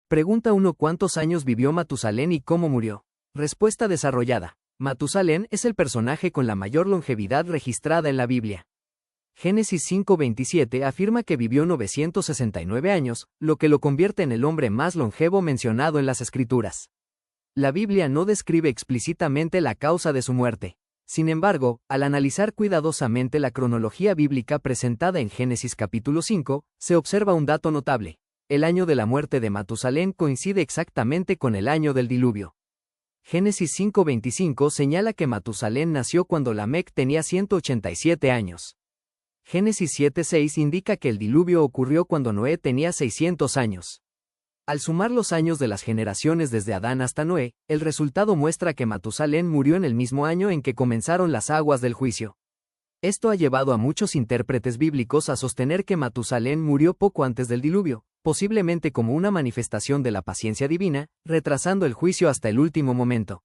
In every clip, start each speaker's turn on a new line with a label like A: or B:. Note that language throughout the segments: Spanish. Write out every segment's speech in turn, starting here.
A: Pregunta 1. ¿Cuántos años vivió Matusalén y cómo murió? Respuesta desarrollada. Matusalén es el personaje con la mayor longevidad registrada en la Biblia. Génesis 5:27 afirma que vivió 969 años, lo que lo convierte en el hombre más longevo mencionado en las Escrituras. La Biblia no describe explícitamente la causa de su muerte. Sin embargo, al analizar cuidadosamente la cronología bíblica presentada en Génesis capítulo 5, se observa un dato notable. El año de la muerte de Matusalén coincide exactamente con el año del diluvio. Génesis 5:25 señala que Matusalén nació cuando Lamec tenía 187 años. Génesis 7:6 indica que el diluvio ocurrió cuando Noé tenía 600 años. Al sumar los años de las generaciones desde Adán hasta Noé, el resultado muestra que Matusalén murió en el mismo año en que comenzaron las aguas del juicio. Esto ha llevado a muchos intérpretes bíblicos a sostener que Matusalén murió poco antes del diluvio, posiblemente como una manifestación de la paciencia divina, retrasando el juicio hasta el último momento.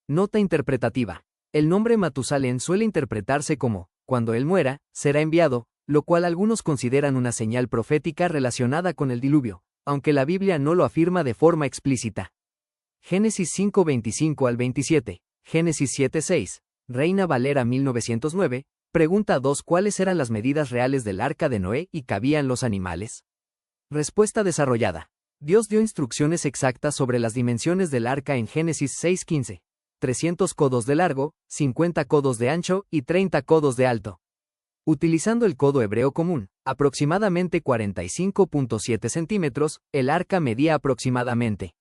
A: Nota interpretativa. El nombre Matusalén suele interpretarse como, cuando él muera, será enviado, lo cual algunos consideran una señal profética relacionada con el diluvio, aunque la Biblia no lo afirma de forma explícita. Génesis 5:25 al 27, Génesis 7:6, Reina Valera 1909, pregunta 2. ¿Cuáles eran las medidas reales del arca de Noé y cabían los animales? Respuesta desarrollada. Dios dio instrucciones exactas sobre las dimensiones del arca en Génesis 6:15. 300 codos de largo, 50 codos de ancho y 30 codos de alto. Utilizando el codo hebreo común, aproximadamente 45.7 centímetros, el arca medía aproximadamente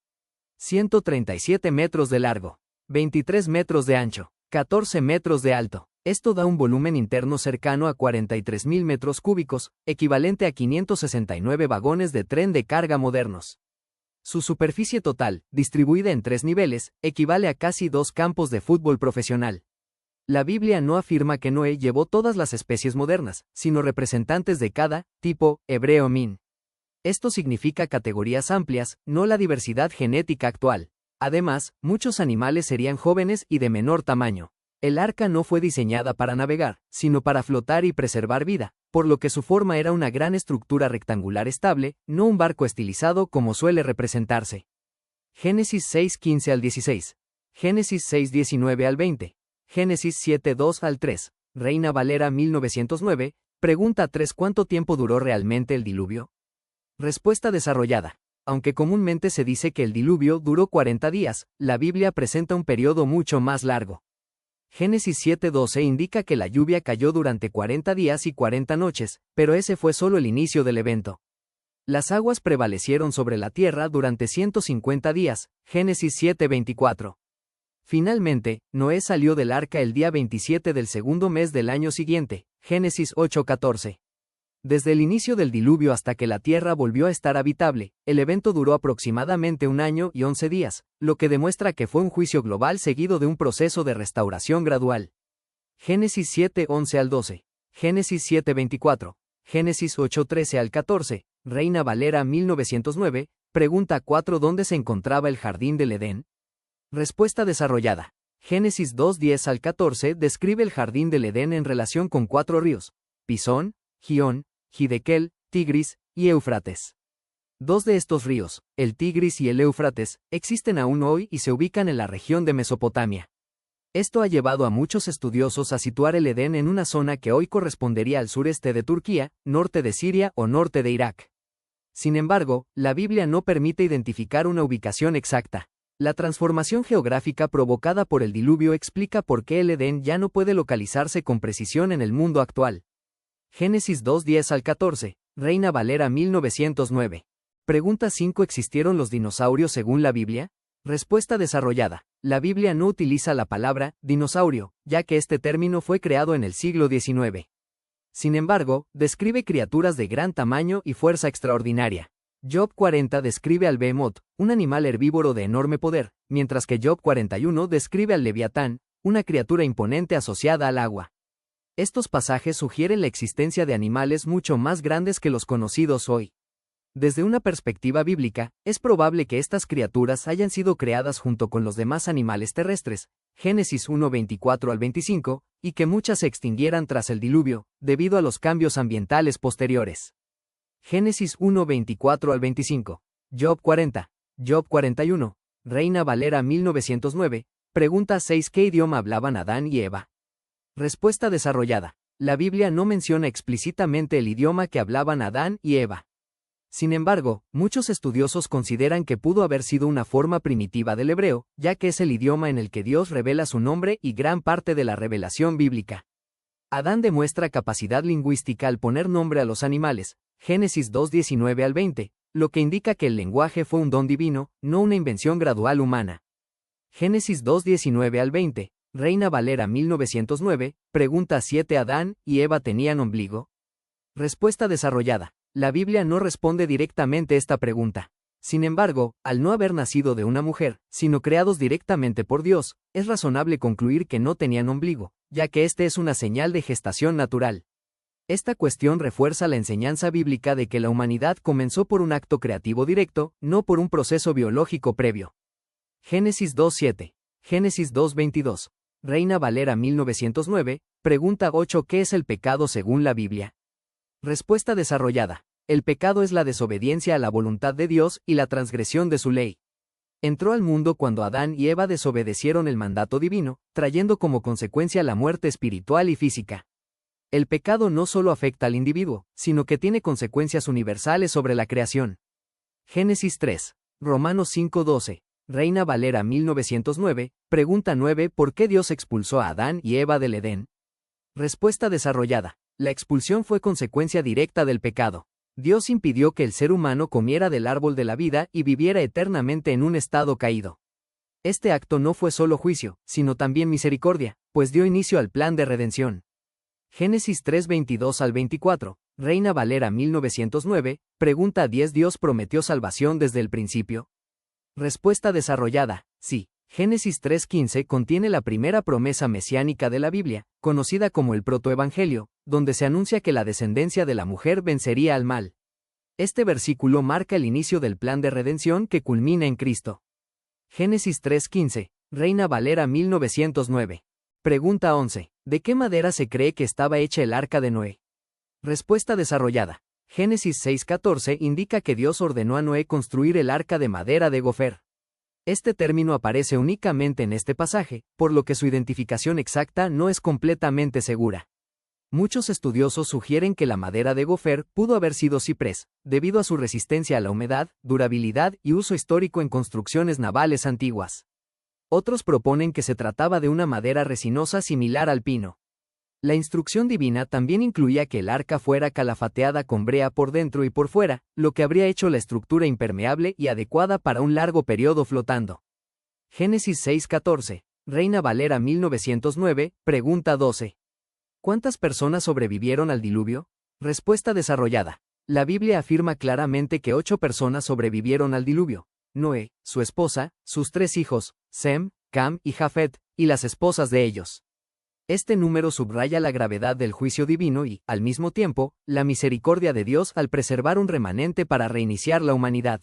A: 137 metros de largo, 23 metros de ancho, 14 metros de alto. Esto da un volumen interno cercano a 43.000 metros cúbicos, equivalente a 569 vagones de tren de carga modernos. Su superficie total, distribuida en 3 niveles, equivale a casi 2 campos de fútbol profesional. La Biblia no afirma que Noé llevó todas las especies modernas, sino representantes de cada tipo hebreo min. Esto significa categorías amplias, no la diversidad genética actual. Además, muchos animales serían jóvenes y de menor tamaño. El arca no fue diseñada para navegar, sino para flotar y preservar vida, por lo que su forma era una gran estructura rectangular estable, no un barco estilizado como suele representarse. Génesis 6:15 al 16. Génesis 6:19 al 20. Génesis 7:2 al 3. Reina Valera 1909, pregunta 3. ¿Cuánto tiempo duró realmente el diluvio? Respuesta desarrollada. Aunque comúnmente se dice que el diluvio duró 40 días, la Biblia presenta un periodo mucho más largo. Génesis 7:12 indica que la lluvia cayó durante 40 días y 40 noches, pero ese fue solo el inicio del evento. Las aguas prevalecieron sobre la tierra durante 150 días, Génesis 7:24. Finalmente, Noé salió del arca el día 27 del segundo mes del año siguiente, Génesis 8:14. Desde el inicio del diluvio hasta que la tierra volvió a estar habitable, el evento duró aproximadamente 1 año y 11 días, lo que demuestra que fue un juicio global seguido de un proceso de restauración gradual. Génesis 7:11 al 12, Génesis 7:24, Génesis 8:13 al 14, Reina Valera 1909, pregunta 4. ¿Dónde se encontraba el jardín del Edén? Respuesta desarrollada. Génesis 2:10 al 14 describe el jardín del Edén en relación con 4 ríos: Pisón, Gihón, Hiddekel, Tigris y Éufrates. 2 de estos ríos, el Tigris y el Éufrates, existen aún hoy y se ubican en la región de Mesopotamia. Esto ha llevado a muchos estudiosos a situar el Edén en una zona que hoy correspondería al sureste de Turquía, norte de Siria o norte de Irak. Sin embargo, la Biblia no permite identificar una ubicación exacta. La transformación geográfica provocada por el diluvio explica por qué el Edén ya no puede localizarse con precisión en el mundo actual. Génesis 2:10 al 14, Reina Valera 1909. Pregunta 5. ¿Existieron los dinosaurios según la Biblia? Respuesta desarrollada. La Biblia no utiliza la palabra dinosaurio, ya que este término fue creado en el siglo XIX. Sin embargo, describe criaturas de gran tamaño y fuerza extraordinaria. Job 40 describe al Behemoth, un animal herbívoro de enorme poder, mientras que Job 41 describe al Leviatán, una criatura imponente asociada al agua. Estos pasajes sugieren la existencia de animales mucho más grandes que los conocidos hoy. Desde una perspectiva bíblica, es probable que estas criaturas hayan sido creadas junto con los demás animales terrestres, Génesis 1:24 al 25, y que muchas se extinguieran tras el diluvio, debido a los cambios ambientales posteriores. Génesis 1:24 al 25. Job 40. Job 41, Reina Valera 1909, pregunta 6. ¿Qué idioma hablaban Adán y Eva? Respuesta desarrollada. La Biblia no menciona explícitamente el idioma que hablaban Adán y Eva. Sin embargo, muchos estudiosos consideran que pudo haber sido una forma primitiva del hebreo, ya que es el idioma en el que Dios revela su nombre y gran parte de la revelación bíblica. Adán demuestra capacidad lingüística al poner nombre a los animales, Génesis 2:19 al 20, lo que indica que el lenguaje fue un don divino, no una invención gradual humana. Génesis 2:19 al 20, Reina Valera 1909, pregunta 7. ¿Adán y Eva tenían ombligo? Respuesta desarrollada. La Biblia no responde directamente esta pregunta. Sin embargo, al no haber nacido de una mujer, sino creados directamente por Dios, es razonable concluir que no tenían ombligo, ya que este es una señal de gestación natural. Esta cuestión refuerza la enseñanza bíblica de que la humanidad comenzó por un acto creativo directo, no por un proceso biológico previo. Génesis 2:7. Génesis 2:22. Reina Valera 1909, pregunta 8. ¿Qué es el pecado según la Biblia? Respuesta desarrollada. El pecado es la desobediencia a la voluntad de Dios y la transgresión de su ley. Entró al mundo cuando Adán y Eva desobedecieron el mandato divino, trayendo como consecuencia la muerte espiritual y física. El pecado no solo afecta al individuo, sino que tiene consecuencias universales sobre la creación. Génesis 3. Romanos 5:12. Reina Valera 1909, pregunta 9. ¿Por qué Dios expulsó a Adán y Eva del Edén? Respuesta desarrollada. La expulsión fue consecuencia directa del pecado. Dios impidió que el ser humano comiera del árbol de la vida y viviera eternamente en un estado caído. Este acto no fue solo juicio, sino también misericordia, pues dio inicio al plan de redención. Génesis 3:22 al 24, Reina Valera 1909, pregunta 10. ¿Dios prometió salvación desde el principio? Respuesta desarrollada, sí. Génesis 3:15 contiene la primera promesa mesiánica de la Biblia, conocida como el protoevangelio, donde se anuncia que la descendencia de la mujer vencería al mal. Este versículo marca el inicio del plan de redención que culmina en Cristo. Génesis 3:15, Reina Valera 1909. Pregunta 11. ¿De qué madera se cree que estaba hecha el arca de Noé? Respuesta desarrollada. Génesis 6:14 indica que Dios ordenó a Noé construir el arca de madera de gofer. Este término aparece únicamente en este pasaje, por lo que su identificación exacta no es completamente segura. Muchos estudiosos sugieren que la madera de gofer pudo haber sido ciprés, debido a su resistencia a la humedad, durabilidad y uso histórico en construcciones navales antiguas. Otros proponen que se trataba de una madera resinosa similar al pino. La instrucción divina también incluía que el arca fuera calafateada con brea por dentro y por fuera, lo que habría hecho la estructura impermeable y adecuada para un largo periodo flotando. Génesis 6:14, Reina Valera 1909, pregunta 12. ¿Cuántas personas sobrevivieron al diluvio? Respuesta desarrollada. La Biblia afirma claramente que 8 personas sobrevivieron al diluvio: Noé, su esposa, sus 3 hijos, Sem, Cam y Jafet, y las esposas de ellos. Este número subraya la gravedad del juicio divino y, al mismo tiempo, la misericordia de Dios al preservar un remanente para reiniciar la humanidad.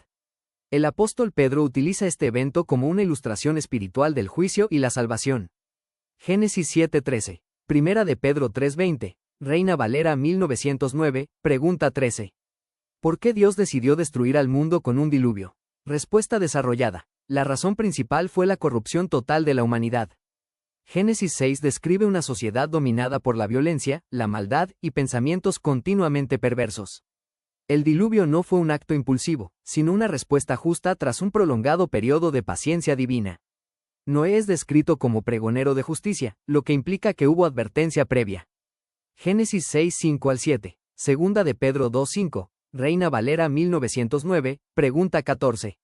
A: El apóstol Pedro utiliza este evento como una ilustración espiritual del juicio y la salvación. Génesis 7:13. Primera de Pedro 3:20. Reina Valera 1909, pregunta 13. ¿Por qué Dios decidió destruir al mundo con un diluvio? Respuesta desarrollada. La razón principal fue la corrupción total de la humanidad. Génesis 6 describe una sociedad dominada por la violencia, la maldad y pensamientos continuamente perversos. El diluvio no fue un acto impulsivo, sino una respuesta justa tras un prolongado periodo de paciencia divina. Noé es descrito como pregonero de justicia, lo que implica que hubo advertencia previa. Génesis 6:5 al 7, Segunda de Pedro 2:5, Reina Valera 1909, pregunta 14.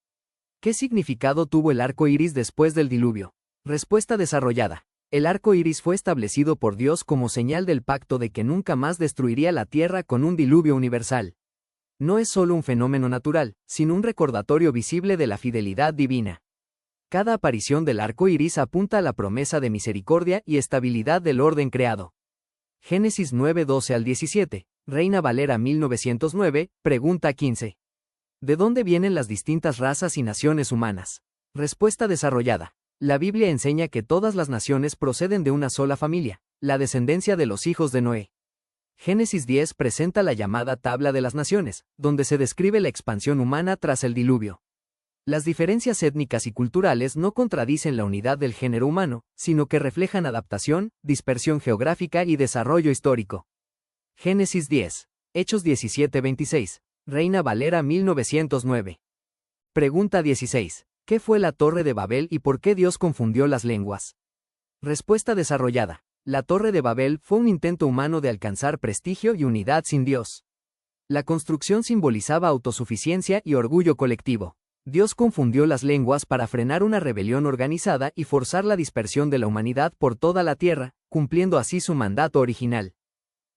A: ¿Qué significado tuvo el arco iris después del diluvio? Respuesta desarrollada. El arco iris fue establecido por Dios como señal del pacto de que nunca más destruiría la tierra con un diluvio universal. No es solo un fenómeno natural, sino un recordatorio visible de la fidelidad divina. Cada aparición del arco iris apunta a la promesa de misericordia y estabilidad del orden creado. Génesis 9:12 al 17, Reina Valera 1909, pregunta 15. ¿De dónde vienen las distintas razas y naciones humanas? Respuesta desarrollada. La Biblia enseña que todas las naciones proceden de una sola familia, la descendencia de los hijos de Noé. Génesis 10 presenta la llamada Tabla de las Naciones, donde se describe la expansión humana tras el diluvio. Las diferencias étnicas y culturales no contradicen la unidad del género humano, sino que reflejan adaptación, dispersión geográfica y desarrollo histórico. Génesis 10. Hechos 17:26. Reina Valera 1909. Pregunta 16. ¿Qué fue la Torre de Babel y por qué Dios confundió las lenguas? Respuesta desarrollada. La Torre de Babel fue un intento humano de alcanzar prestigio y unidad sin Dios. La construcción simbolizaba autosuficiencia y orgullo colectivo. Dios confundió las lenguas para frenar una rebelión organizada y forzar la dispersión de la humanidad por toda la tierra, cumpliendo así su mandato original.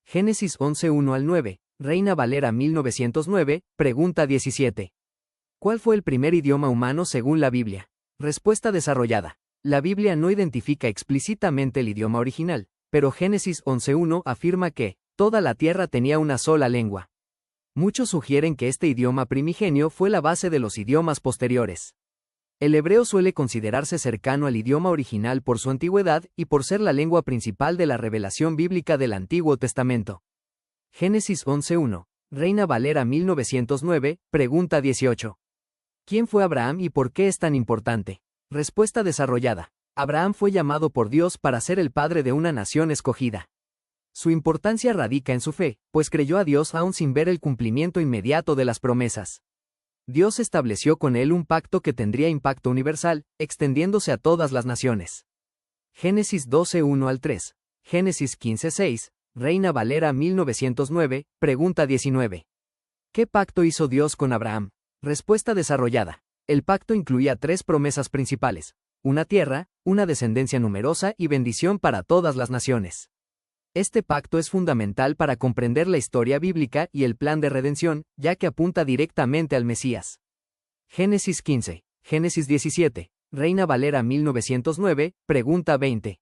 A: Génesis 11:1-9, Reina Valera 1909, pregunta 17. ¿Cuál fue el primer idioma humano según la Biblia? Respuesta desarrollada. La Biblia no identifica explícitamente el idioma original, pero Génesis 11:1 afirma que toda la tierra tenía una sola lengua. Muchos sugieren que este idioma primigenio fue la base de los idiomas posteriores. El hebreo suele considerarse cercano al idioma original por su antigüedad y por ser la lengua principal de la revelación bíblica del Antiguo Testamento. Génesis 11:1, Reina Valera 1909, pregunta 18. ¿Quién fue Abraham y por qué es tan importante? Respuesta desarrollada. Abraham fue llamado por Dios para ser el padre de una nación escogida. Su importancia radica en su fe, pues creyó a Dios aún sin ver el cumplimiento inmediato de las promesas. Dios estableció con él un pacto que tendría impacto universal, extendiéndose a todas las naciones. Génesis 12:1-3, Génesis 15:6, Reina Valera 1909, pregunta 19. ¿Qué pacto hizo Dios con Abraham? Respuesta desarrollada. El pacto incluía 3 promesas principales: una tierra, una descendencia numerosa y bendición para todas las naciones. Este pacto es fundamental para comprender la historia bíblica y el plan de redención, ya que apunta directamente al Mesías. Génesis 15, Génesis 17, Reina Valera 1909, pregunta 20.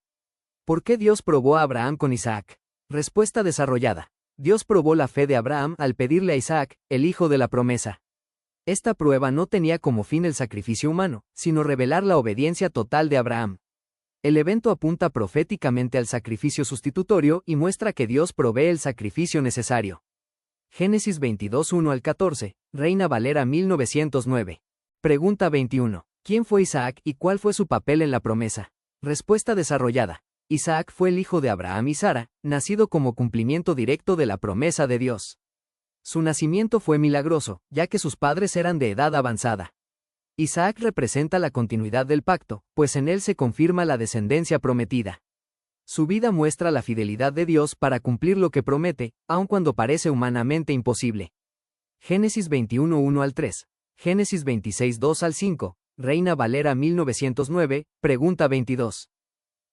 A: ¿Por qué Dios probó a Abraham con Isaac? Respuesta desarrollada. Dios probó la fe de Abraham al pedirle a Isaac, el hijo de la promesa. Esta prueba no tenía como fin el sacrificio humano, sino revelar la obediencia total de Abraham. El evento apunta proféticamente al sacrificio sustitutorio y muestra que Dios provee el sacrificio necesario. Génesis 22:1-14, Reina Valera 1909. Pregunta 21. ¿Quién fue Isaac y cuál fue su papel en la promesa? Respuesta desarrollada. Isaac fue el hijo de Abraham y Sara, nacido como cumplimiento directo de la promesa de Dios. Su nacimiento fue milagroso, ya que sus padres eran de edad avanzada. Isaac representa la continuidad del pacto, pues en él se confirma la descendencia prometida. Su vida muestra la fidelidad de Dios para cumplir lo que promete, aun cuando parece humanamente imposible. Génesis 21:1-3, Génesis 26:2-5, Reina Valera 1909, pregunta 22.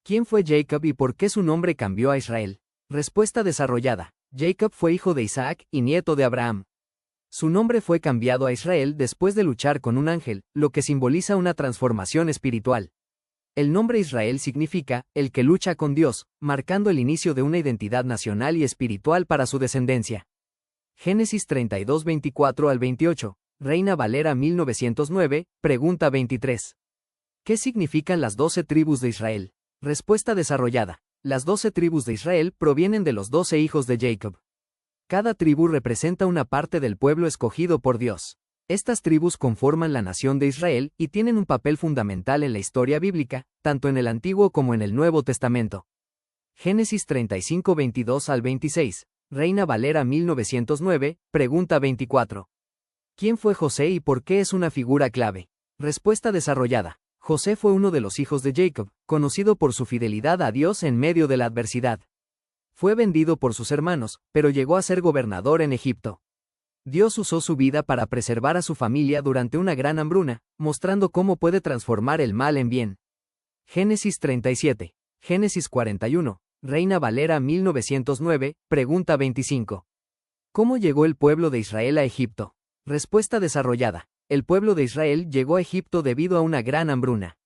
A: ¿Quién fue Jacob y por qué su nombre cambió a Israel? Respuesta desarrollada. Jacob fue hijo de Isaac y nieto de Abraham. Su nombre fue cambiado a Israel después de luchar con un ángel, lo que simboliza una transformación espiritual. El nombre Israel significa, el que lucha con Dios, marcando el inicio de una identidad nacional y espiritual para su descendencia. Génesis 32:24-28, Reina Valera 1909, pregunta 23. ¿Qué significan las 12 tribus de Israel? Respuesta desarrollada. Las 12 tribus de Israel provienen de los 12 hijos de Jacob. Cada tribu representa una parte del pueblo escogido por Dios. Estas tribus conforman la nación de Israel y tienen un papel fundamental en la historia bíblica, tanto en el Antiguo como en el Nuevo Testamento. Génesis 35:22-26, Reina Valera 1909, pregunta 24. ¿Quién fue José y por qué es una figura clave? Respuesta desarrollada. José fue uno de los hijos de Jacob, conocido por su fidelidad a Dios en medio de la adversidad. Fue vendido por sus hermanos, pero llegó a ser gobernador en Egipto. Dios usó su vida para preservar a su familia durante una gran hambruna, mostrando cómo puede transformar el mal en bien. Génesis 37, Génesis 41, Reina Valera 1909, pregunta 25. ¿Cómo llegó el pueblo de Israel a Egipto? Respuesta desarrollada. El pueblo de Israel llegó a Egipto debido a una gran hambruna.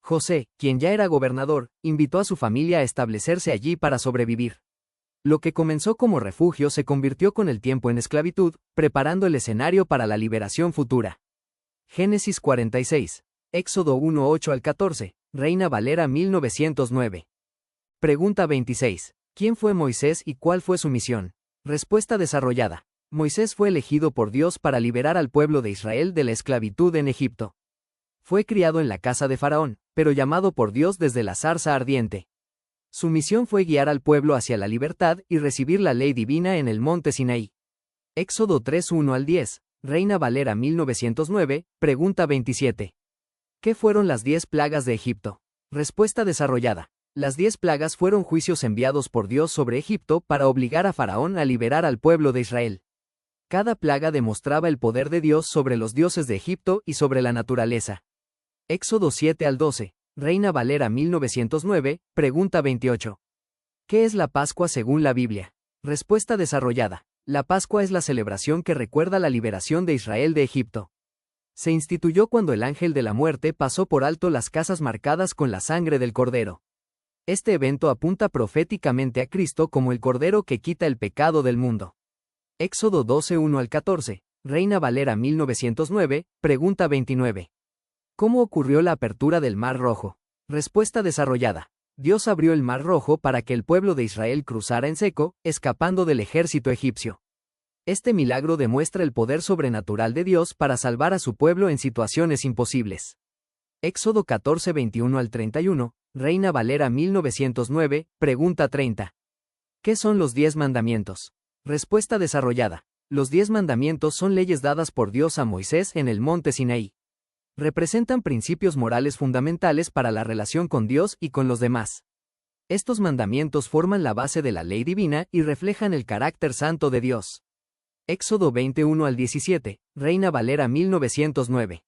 A: José, quien ya era gobernador, invitó a su familia a establecerse allí para sobrevivir. Lo que comenzó como refugio se convirtió con el tiempo en esclavitud, preparando el escenario para la liberación futura. Génesis 46, Éxodo 1:8-14, Reina Valera 1909. Pregunta 26. ¿Quién fue Moisés y cuál fue su misión? Respuesta desarrollada. Moisés fue elegido por Dios para liberar al pueblo de Israel de la esclavitud en Egipto. Fue criado en la casa de Faraón, pero llamado por Dios desde la zarza ardiente. Su misión fue guiar al pueblo hacia la libertad y recibir la ley divina en el monte Sinaí. Éxodo 3:1 al 10, Reina Valera 1909, pregunta 27. ¿Qué fueron las 10 plagas de Egipto? Respuesta desarrollada. Las 10 plagas fueron juicios enviados por Dios sobre Egipto para obligar a Faraón a liberar al pueblo de Israel. Cada plaga demostraba el poder de Dios sobre los dioses de Egipto y sobre la naturaleza. Éxodo 7 al 12, Reina Valera 1909, pregunta 28. ¿Qué es la Pascua según la Biblia? Respuesta desarrollada. La Pascua es la celebración que recuerda la liberación de Israel de Egipto. Se instituyó cuando el ángel de la muerte pasó por alto las casas marcadas con la sangre del Cordero. Este evento apunta proféticamente a Cristo como el Cordero que quita el pecado del mundo. Éxodo 12:1 al 14, Reina Valera 1909, pregunta 29. ¿Cómo ocurrió la apertura del Mar Rojo? Respuesta desarrollada. Dios abrió el Mar Rojo para que el pueblo de Israel cruzara en seco, escapando del ejército egipcio. Este milagro demuestra el poder sobrenatural de Dios para salvar a su pueblo en situaciones imposibles. Éxodo 14:21 al 31, Reina Valera 1909, pregunta 30. ¿Qué son los 10 mandamientos? Respuesta desarrollada. Los 10 mandamientos son leyes dadas por Dios a Moisés en el monte Sinaí. Representan principios morales fundamentales para la relación con Dios y con los demás. Estos mandamientos forman la base de la ley divina y reflejan el carácter santo de Dios. Éxodo 21 al 17, Reina Valera 1909.